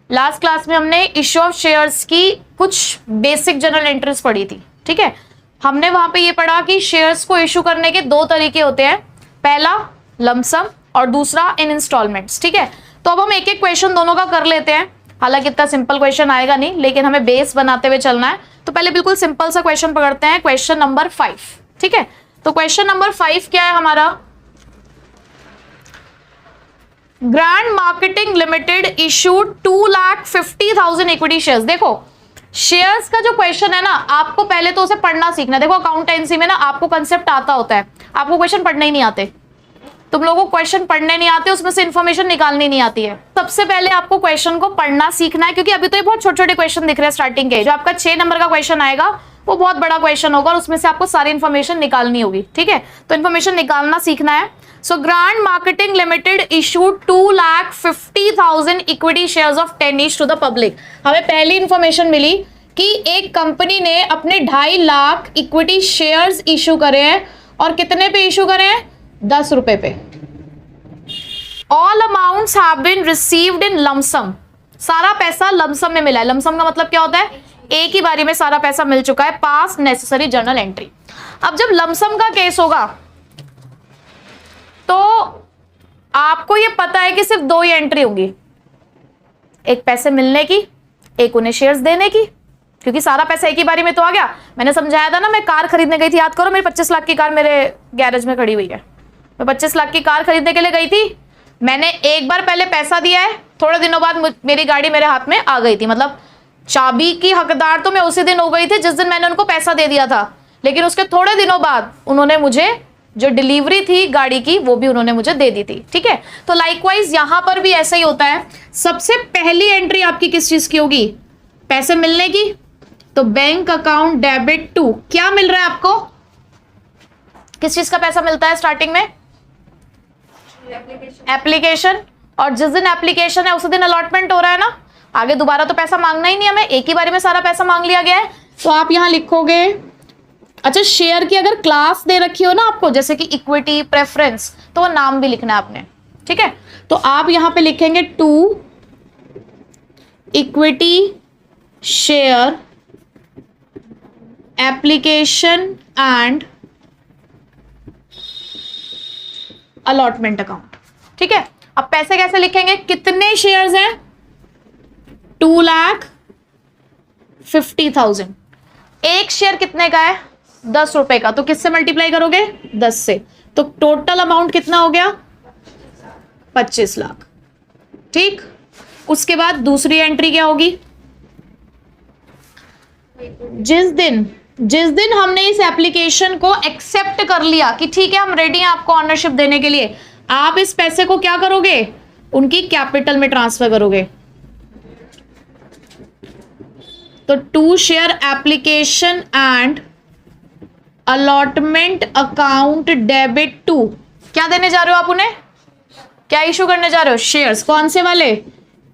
Last class में हमने issue of shares की कुछ बेसिक जनरल एंट्रीज पढ़ी थी, ठीक है। हमने वहां पे ये पढ़ा कि शेयर्स को इश्यू करने के दो तरीके होते हैं, पहला लमसम और दूसरा इन इंस्टॉलमेंट्स, ठीक है। तो अब हम एक एक क्वेश्चन दोनों का कर लेते हैं। हालांकि इतना सिंपल क्वेश्चन आएगा नहीं, लेकिन हमें बेस बनाते हुए चलना है। तो पहले बिल्कुल सिंपल सा क्वेश्चन पकड़ते हैं, क्वेश्चन नंबर 5, ठीक है। तो क्वेश्चन नंबर 5 क्या है हमारा, grand Marketing Limited issued 2,50,000 equity shares. देखो शेयर्स का जो क्वेश्चन है ना, आपको पहले तो उसे पढ़ना सीखना है। देखो अकाउंटेंसी में ना आपको कंसेप्ट आता होता है, आपको क्वेश्चन पढ़ने ही नहीं आते। तुम लोगों को क्वेश्चन पढ़ने नहीं आते, उसमें से इंफॉर्मेशन निकालनी नहीं आती है। सबसे पहले आपको क्वेश्चन को पढ़ना सीखना है, क्योंकि अभी तो ये बहुत छोटे छोटे क्वेश्चन दिख रहे हैं स्टार्टिंग के। जो आपका 6 नंबर का क्वेश्चन आएगा वो बहुत बड़ा क्वेश्चन होगा और उसमें से आपको सारी इंफॉर्मेशन निकालनी होगी, ठीक है। तो इंफॉर्मेशन निकालना सीखना है। So Grand Marketing Limited issued 2,50,000 equity shares of 10 each to the public. हमें पहली इंफॉर्मेशन मिली कि एक कंपनी ने अपने 2.5 लाख इक्विटी शेयर्स इशू करे हैं, और कितने पे इशू करे हैं, 10 रुपए पे। All amounts have been received in lump sum. सारा पैसा लमसम में मिला है। लमसम का मतलब क्या होता है, एक ही बारी में सारा पैसा मिल चुका है, पास नेसेसरी जर्नल एंट्री। अब जब लमसम का केस होगा तो आपको ये पता है कि सिर्फ 2 ही एंट्री होंगी, एक पैसे मिलने की, एक उन्हें शेयर्स देने की, क्योंकि सारा पैसा एक ही बारी में तो आ गया। मैंने समझाया था ना, मैं कार खरीदने गई थी, याद करो, मेरी 25 लाख की कार मेरे गैरेज में खड़ी हुई है। मैं 25 लाख की कार खरीदने के लिए गई थी। मैंने एक बार पहले पैसा दिया है, थोड़े दिनों बाद मेरी गाड़ी मेरे हाथ में आ गई थी। मतलब चाबी की हकदार तो मैं उसी दिन हो गई थी जिस दिन मैंने उनको पैसा दे दिया था, लेकिन उसके थोड़े दिनों बाद उन्होंने मुझे जो डिलीवरी थी गाड़ी की वो भी उन्होंने मुझे दे दी थी, ठीक है। तो लाइकवाइज यहां पर भी ऐसा ही होता है। सबसे पहली एंट्री आपकी किस चीज की होगी, पैसे मिलने की। तो बैंक अकाउंट डेबिट टू, क्या मिल रहा है आपको, किस चीज का पैसा मिलता है स्टार्टिंग में, एप्लीकेशन। और जिस दिन एप्लीकेशन है उसी दिन अलॉटमेंट हो रहा है ना, आगे दोबारा तो पैसा मांगना ही नहीं हमें, एक ही बारे में सारा पैसा मांग लिया गया है। तो आप यहां लिखोगे, अच्छा शेयर की अगर क्लास दे रखी हो ना आपको, जैसे कि इक्विटी, प्रेफरेंस, तो वो नाम भी लिखना है आपने, ठीक है। तो आप यहां पे लिखेंगे 2 equity share application and allotment account, ठीक है। अब पैसे कैसे लिखेंगे, कितने शेयर्स हैं, 2,50,000। एक शेयर कितने का है, 10 रुपए का, तो किससे मल्टीप्लाई करोगे, 10 से। तो टोटल अमाउंट कितना हो गया, 25 लाख, ठीक। उसके बाद दूसरी एंट्री क्या होगी, जिस दिन हमने इस एप्लीकेशन को एक्सेप्ट कर लिया कि ठीक है हम रेडी हैं आपको ऑनरशिप देने के लिए, आप इस पैसे को क्या करोगे, उनकी कैपिटल में ट्रांसफर करोगे। तो 2 share application and allotment account debit to, क्या देने जा रहे हो आप उन्हें, क्या इशू करने जा रहे हो, शेयर्स। कौन से वाले,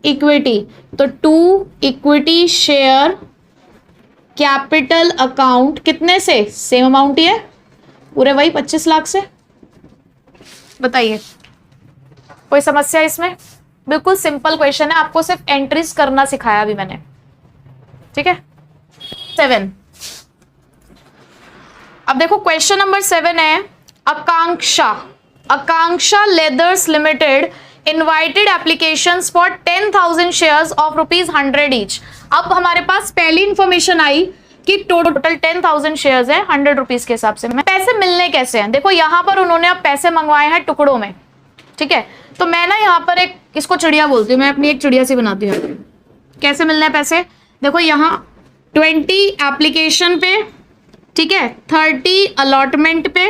इक्विटी। तो 2 इक्विटी शेयर कैपिटल अकाउंट, कितने से, सेम अमाउंट ही है, पूरे वही 25 लाख से। बताइए कोई समस्या इसमें, बिल्कुल सिंपल क्वेश्चन है, आपको सिर्फ एंट्रीज करना सिखाया अभी मैंने, ठीक है। 7, अब देखो क्वेश्चन नंबर 7 है, Akanksha Leathers Limited invited applications for 10,000 shares of ₹100 each. अब हमारे पास पहली इंफॉर्मेशन आई कि टोटल 10,000 शेयर्स है 100 रुपीज के हिसाब से। पैसे मिलने कैसे हैं, देखो यहां पर उन्होंने अब पैसे मंगवाए हैं टुकड़ों में, ठीक है। तो मैं ना यहाँ पर एक, इसको चिड़िया बोलती हूँ, मैं अपनी एक चिड़िया सी बनाती हूँ। कैसे मिलने हैं पैसे, देखो यहाँ 20 एप्लीकेशन पे, ठीक है, 30 अलॉटमेंट पे,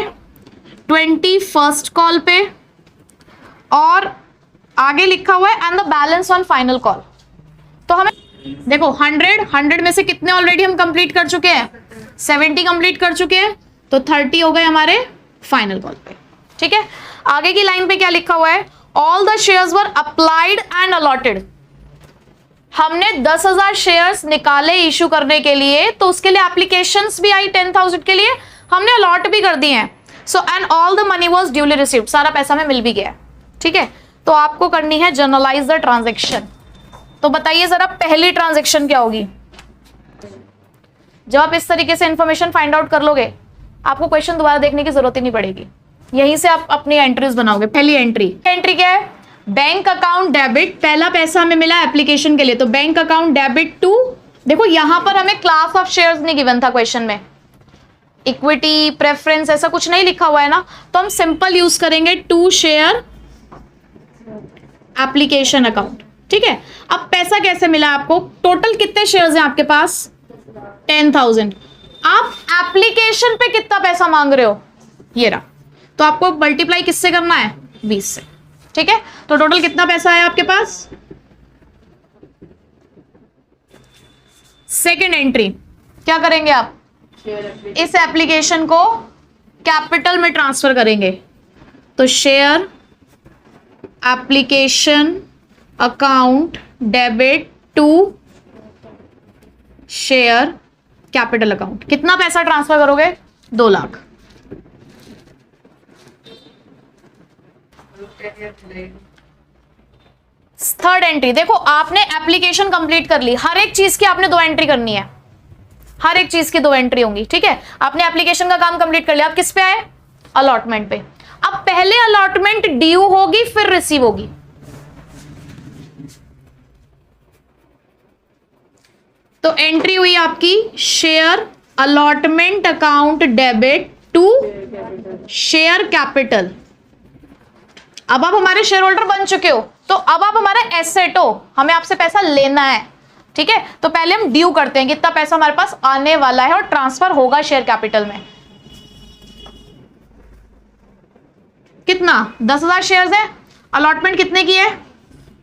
20 फर्स्ट कॉल पे, और आगे लिखा हुआ है and the balance on final call. तो हमें देखो 100 में से कितने ऑलरेडी हम कंप्लीट कर चुके हैं, 70 कंप्लीट कर चुके हैं, तो 30 हो गए हमारे फाइनल कॉल पे, ठीक है। आगे की लाइन पे क्या लिखा हुआ है, all the shares were applied and allotted. हमने 10,000 शेयर्स निकाले इशू करने के लिए, तो उसके लिए एप्लीकेशंस भी आई 10,000 के लिए, हमने अलॉट भी कर दिए हैं। So and all the money was duly received, सारा पैसा हमें मिल भी गया, ठीक है। तो आपको करनी है जर्नलाइज द ट्रांजैक्शन। तो बताइए जरा पहली ट्रांजैक्शन क्या होगी। जब आप इस तरीके से इंफॉर्मेशन फाइंड आउट कर लोगे, आपको क्वेश्चन दोबारा देखने की जरूरत ही नहीं पड़ेगी, यहीं से आप अपनी एंट्रीज बनाओगे। पहली एंट्री क्या है, बैंक अकाउंट डेबिट, पहला पैसा हमें मिला एप्लीकेशन के लिए, तो बैंक अकाउंट डेबिट टू, देखो यहां पर हमें क्लास ऑफ शेयर्स नहीं गिवन था क्वेश्चन में, इक्विटी प्रेफरेंस ऐसा कुछ नहीं लिखा हुआ है ना, तो हम सिंपल यूज करेंगे टू शेयर एप्लीकेशन अकाउंट। ठीक है, अब पैसा कैसे मिला आपको, टोटल कितने शेयर्स हैं आपके पास 10,000, आप एप्लीकेशन पे कितना पैसा मांग रहे हो, ये रहा, तो आपको मल्टीप्लाई किससे करना है 20 से। ठीक है, तो टोटल कितना पैसा है आपके पास। सेकेंड एंट्री क्या करेंगे आप, इस एप्लीकेशन को कैपिटल में ट्रांसफर करेंगे, तो share application account debit to share capital account, कितना पैसा ट्रांसफर करोगे 2 लाख। थर्ड एंट्री, देखो आपने एप्लीकेशन कंप्लीट कर ली, हर एक चीज की आपने 2 एंट्री करनी है, हर एक चीज की 2 एंट्री होंगी। ठीक है, आपने एप्लीकेशन का काम कंप्लीट कर लिया, आप किस पे आए, अलॉटमेंट पे। अब पहले अलॉटमेंट ड्यू होगी फिर रिसीव होगी, तो एंट्री हुई आपकी share allotment account debit to share capital. अब आप हमारे शेयर होल्डर बन चुके हो, तो अब आप हमारा एसेट हो, हमें आपसे पैसा लेना है। ठीक है, तो पहले हम ड्यू करते हैं कितना पैसा हमारे पास आने वाला है और ट्रांसफर होगा शेयर कैपिटल में। कितना 10,000 शेयर्स है, अलॉटमेंट कितने की है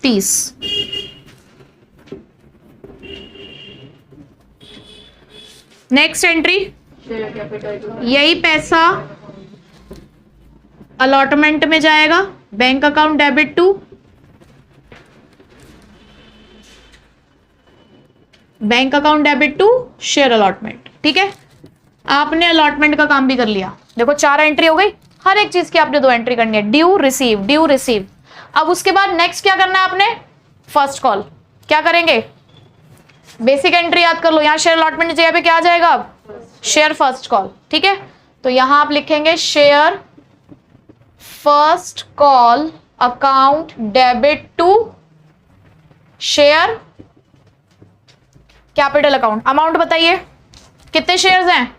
30। नेक्स्ट एंट्री, यही पैसा अलॉटमेंट में जाएगा, bank account debit to bank account debit to share allotment. ठीक है, आपने अलॉटमेंट का काम भी कर लिया, देखो 4 एंट्री हो गई, हर एक चीज की आपने 2 एंट्री करनी है, ड्यू रिसीव ड्यू रिसीव। अब उसके बाद नेक्स्ट क्या करना है आपने, फर्स्ट कॉल। क्या करेंगे, बेसिक एंट्री याद कर लो, यहां शेयर अलॉटमेंट की जगह पे क्या आ जाएगा अब, शेयर फर्स्ट कॉल। ठीक है, तो यहां आप लिखेंगे share first call account debit to share capital account. Amount बताइए कितने शेयर्स हैं,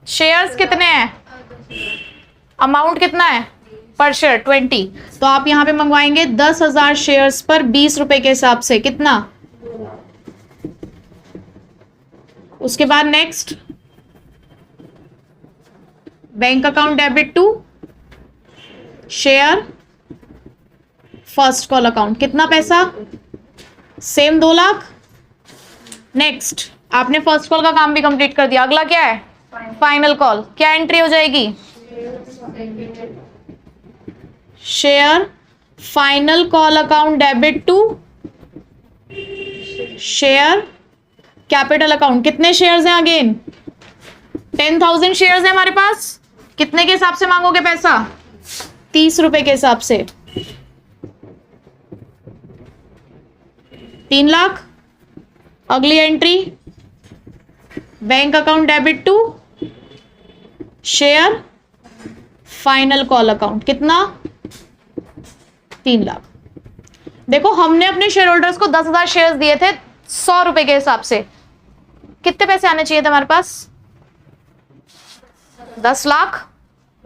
शेयर्स कितने हैं, अमाउंट कितना है पर शेयर 20, तो आप यहां पे मंगवाएंगे 10,000 शेयर्स पर 20 रुपए के हिसाब से, कितना। उसके बाद next bank account debit to share first call account, कितना पैसा, सेम 2 लाख। नेक्स्ट आपने फर्स्ट कॉल का काम भी कंप्लीट कर दिया, अगला क्या है फाइनल कॉल। क्या एंट्री हो जाएगी, share final call account debit to share capital account. कितने शेयर्स हैं, अगेन 10,000 शेयर्स हैं हमारे पास, कितने के हिसाब से मांगोगे पैसा, 30 रुपए के हिसाब से, 3 लाख। अगली entry bank account debit to share final call account, कितना 3 लाख। देखो हमने अपने शेयर होल्डर्स को 10,000 शेयर्स दिए थे 100 रुपए के हिसाब से, कितने पैसे आने चाहिए थे हमारे पास 10 लाख।